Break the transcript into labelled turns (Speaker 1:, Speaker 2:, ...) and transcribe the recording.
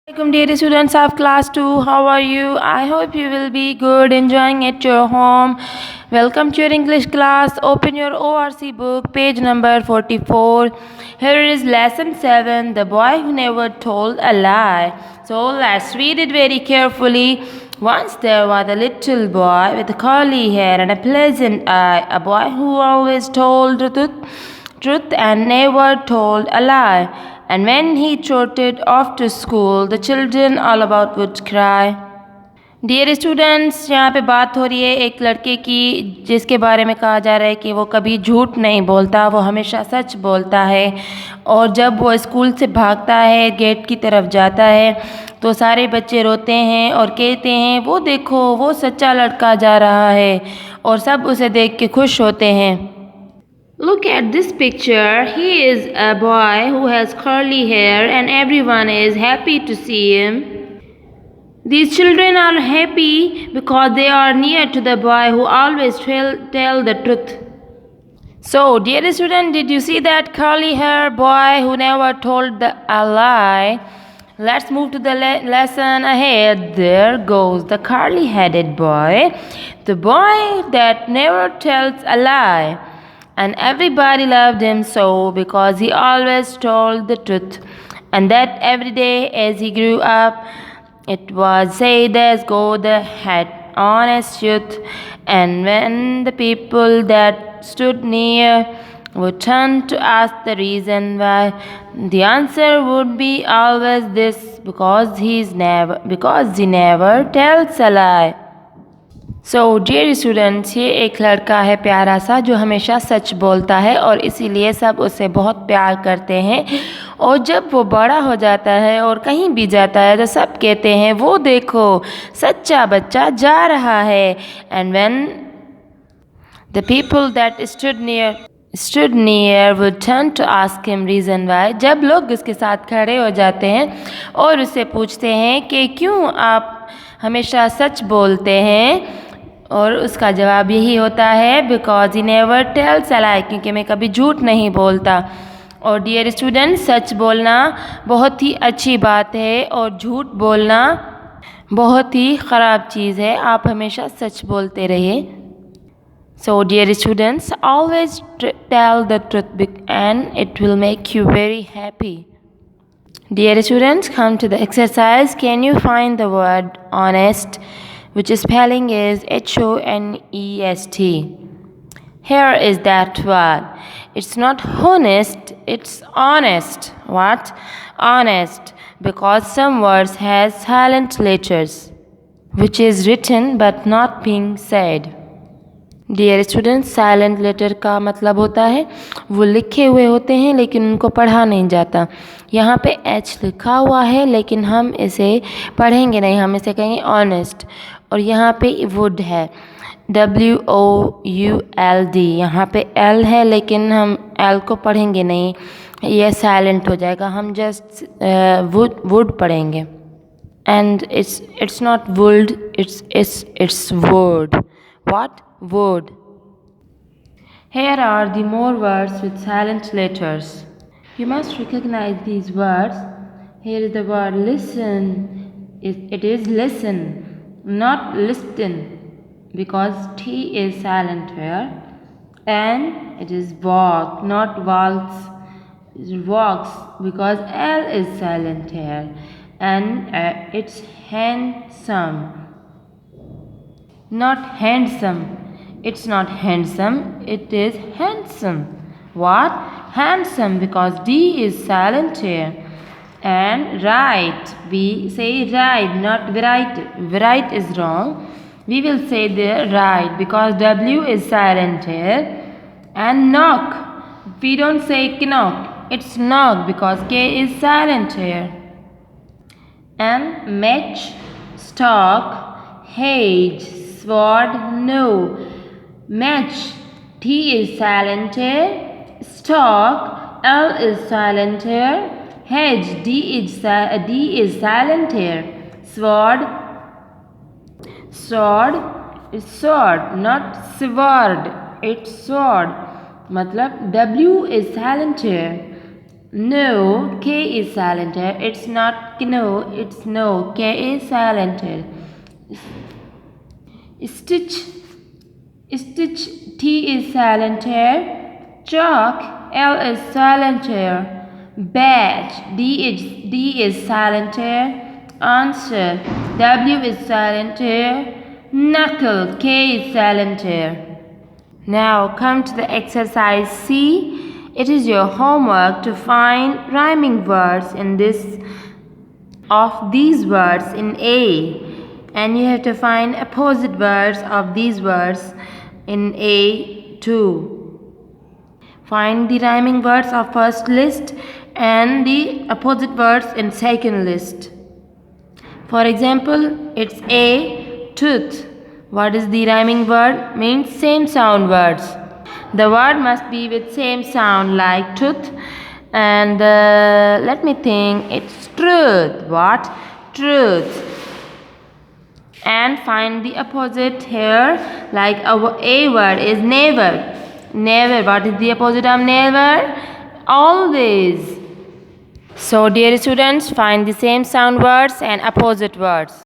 Speaker 1: Welcome dear students of class 2. How are you? I hope you will be good, enjoying at your home. Welcome to your English class. Open your ORC book, page number 44. Here is lesson 7, the boy who never told a lie. So let's read it very carefully. Once there was a little boy with curly hair and a pleasant eye, a boy who always told the truth and never told a lie. And when he trotted off to school, the children all about would cry. Dear students, यहाँ पे बात हो रही है एक लड़के की जिसके बारे में कहा जा रहा है कि वो कभी झूठ नहीं बोलता, वो हमेशा सच बोलता है। और जब वो स्कूल से भागता है, गेट की तरफ जाता है, तो सारे बच्चे रोते हैं और कहते हैं वो देखो वो सच्चा लड़का जा रहा है, और सब उसे देख के खुश होते हैं। Look at this picture. He is a boy who has curly hair and everyone is happy to see him. These children are happy because they are near to the boy who always tell the truth. So, dear student, did you see that curly hair boy who never told a lie? Let's move to the lesson ahead. There goes the curly-headed boy, the boy that never tells a lie. And everybody loved him so because he always told the truth. And that every day as he grew up, it was said as go the had honest youth. And when the people that stood near would turn to ask the reason why, the answer would be always this: because he never tells a lie. So dear students, ये एक लड़का है प्यारा सा जो हमेशा सच बोलता है और इसीलिए सब उसे बहुत प्यार करते हैं। और जब वो बड़ा हो जाता है और कहीं भी जाता है तो सब कहते हैं वो देखो सच्चा बच्चा जा रहा है। And when the people that stood near would turn to ask him reason why, जब लोग उसके साथ खड़े हो जाते हैं और उससे पूछते हैं कि क्यों आप हमेशा सच बोलते हैं, और उसका जवाब यही होता है because he never tells a lie, क्योंकि मैं कभी झूठ नहीं बोलता। और डियर स्टूडेंट, सच बोलना बहुत ही अच्छी बात है और झूठ बोलना बहुत ही ख़राब चीज़ है। आप हमेशा सच बोलते रहिए। So dear students, always tell the truth and it will make you very happy. Dear students, come to the exercise. Can you find the word honest, which spelling is HONEST? Here is that word. It's not honest, it's honest. What? Honest. Because some words has silent letters, which is written but not being said. Dear students, silent letter का मतलब होता है वो लिखे हुए होते हैं लेकिन उनको पढ़ा नहीं जाता। यहाँ पे H लिखा हुआ है लेकिन हम इसे पढ़ेंगे नहीं, हम इसे कहेंगे ऑनेस्ट। और यहाँ पे वुड है, WOULD। यहाँ पे L है लेकिन हम L को पढ़ेंगे नहीं, यह साइलेंट हो जाएगा, हम जस्ट वुड पढ़ेंगे। And it's not would, it's word. What? Word. Here are the more words with silent letters. You must recognize these words. Here is the word listen. It is listen, not listen, because T is silent here. And it is walk, not waltz. It walks because L is silent here. And it's handsome, not handsome. It's not handsome, it is handsome. What? Handsome, because D is silent here. And right, we say right, not right. Right is wrong. We will say the right because W is silent here. And knock, we don't say knock, it's knock because K is silent here. And match, stock, hedge, sword, no. Match, T is silent here. Stock, L is silent here. Hedge, D is silent here. Sword is sword, not sword. It's sword. मतलब W is silent here. No, K is silent here. It's not no, it's no. K is silent here. Stitch, stitch, T is silent here. Chalk, L is silent here. Badge, D is silent here. Answer, W is silent here. Knuckle, K is silent here. Now come to the exercise C. It is your homework to find rhyming words in this of these words in A, and you have to find opposite words of these words in A too. Find the rhyming words of first list and the opposite words in second list. For example, it's A, tooth. What is the rhyming word? Means same sound words. The word must be with same sound like tooth. And let me think, it's truth. What? Truth. And find the opposite here, like our A word is never. Never. What is the opposite of never? Always. So dear students, find the same sound words and opposite words.